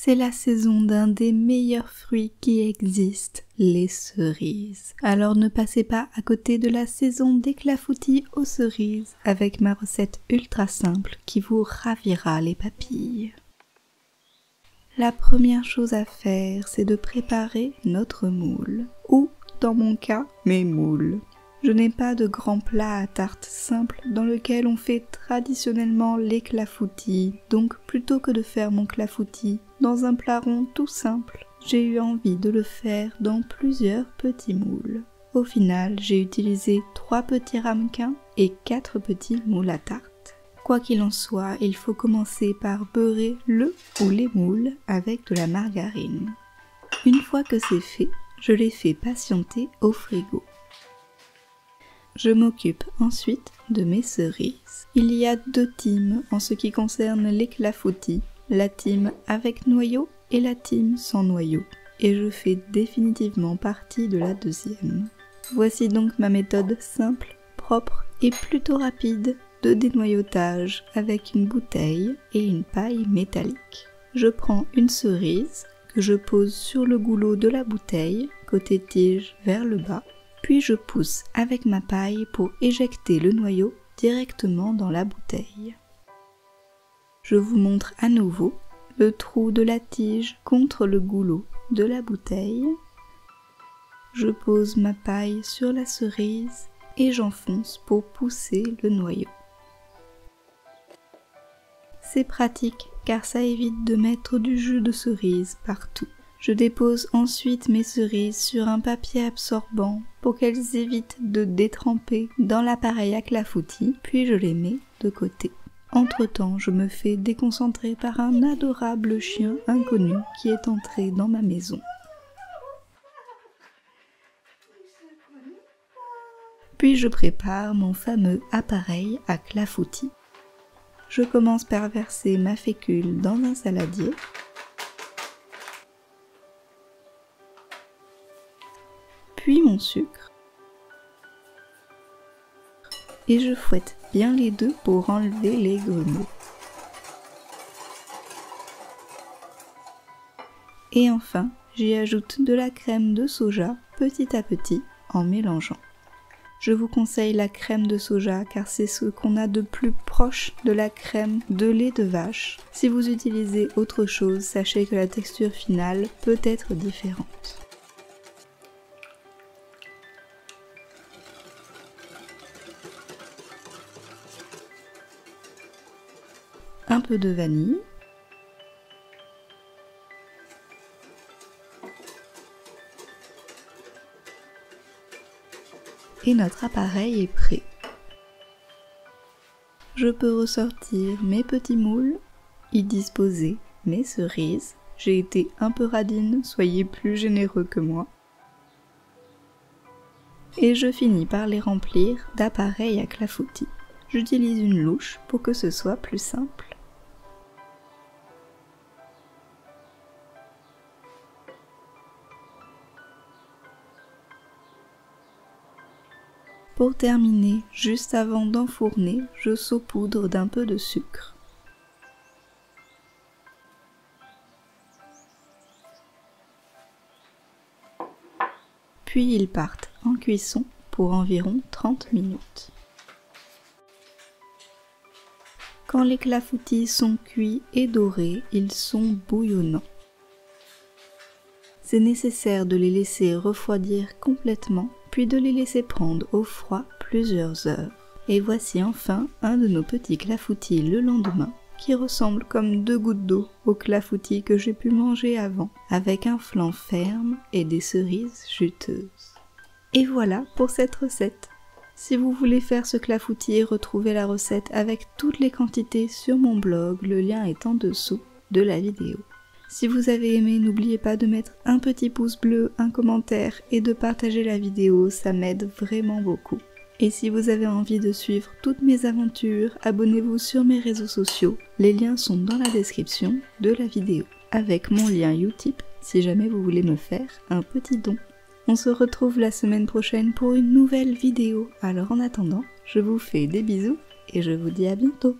C'est la saison d'un des meilleurs fruits qui existent, les cerises. Alors ne passez pas à côté de la saison des clafoutis aux cerises avec ma recette ultra simple qui vous ravira les papilles. La première chose à faire, c'est de préparer notre moule, ou, dans mon cas, mes moules. Je n'ai pas de grand plat à tarte simple dans lequel on fait traditionnellement les clafoutis, donc plutôt que de faire mon clafoutis dans un plat rond tout simple, j'ai eu envie de le faire dans plusieurs petits moules. Au final, j'ai utilisé 3 petits ramequins et 4 petits moules à tarte. Quoi qu'il en soit, il faut commencer par beurrer le ou les moules avec de la margarine. Une fois que c'est fait, je les fais patienter au frigo. Je m'occupe ensuite de mes cerises. Il y a 2 teams en ce qui concerne les clafoutis, la team avec noyau et la team sans noyau. Et je fais définitivement partie de la deuxième. Voici donc ma méthode simple, propre et plutôt rapide de dénoyautage avec une bouteille et une paille métallique. Je prends une cerise que je pose sur le goulot de la bouteille, côté tige vers le bas. Puis je pousse avec ma paille pour éjecter le noyau directement dans la bouteille. Je vous montre à nouveau le trou de la tige contre le goulot de la bouteille. Je pose ma paille sur la cerise et j'enfonce pour pousser le noyau. C'est pratique car ça évite de mettre du jus de cerise partout. Je dépose ensuite mes cerises sur un papier absorbant pour qu'elles évitent de détremper dans l'appareil à clafoutis, puis je les mets de côté. Entre-temps, je me fais déconcentrer par un adorable chien inconnu qui est entré dans ma maison. Puis je prépare mon fameux appareil à clafoutis. Je commence par verser ma fécule dans un saladier. Puis mon sucre, et je fouette bien les deux pour enlever les grumeaux. Et enfin, j'y ajoute de la crème de soja petit à petit en mélangeant. Je vous conseille la crème de soja car c'est ce qu'on a de plus proche de la crème de lait de vache. Si vous utilisez autre chose, sachez que la texture finale peut être différente. Un peu de vanille, et notre appareil est prêt. Je peux ressortir mes petits moules, y disposer mes cerises. J'ai été un peu radine, soyez plus généreux que moi. Et je finis par les remplir d'appareils à clafoutis. J'utilise une louche pour que ce soit plus simple. Pour terminer, juste avant d'enfourner, je saupoudre d'un peu de sucre. Puis ils partent en cuisson pour environ 30 minutes. Quand les clafoutis sont cuits et dorés, ils sont bouillonnants. C'est nécessaire de les laisser refroidir complètement, puis de les laisser prendre au froid plusieurs heures. Et voici enfin un de nos petits clafoutis le lendemain, qui ressemble comme 2 gouttes d'eau aux clafoutis que j'ai pu manger avant, avec un flanc ferme et des cerises juteuses. Et voilà pour cette recette. Si vous voulez faire ce clafoutis, retrouvez la recette avec toutes les quantités sur mon blog, le lien est en dessous de la vidéo. Si vous avez aimé, n'oubliez pas de mettre un petit pouce bleu, un commentaire et de partager la vidéo, ça m'aide vraiment beaucoup. Et si vous avez envie de suivre toutes mes aventures, abonnez-vous sur mes réseaux sociaux, les liens sont dans la description de la vidéo, avec mon lien Utip si jamais vous voulez me faire un petit don. On se retrouve la semaine prochaine pour une nouvelle vidéo, alors en attendant, je vous fais des bisous et je vous dis à bientôt.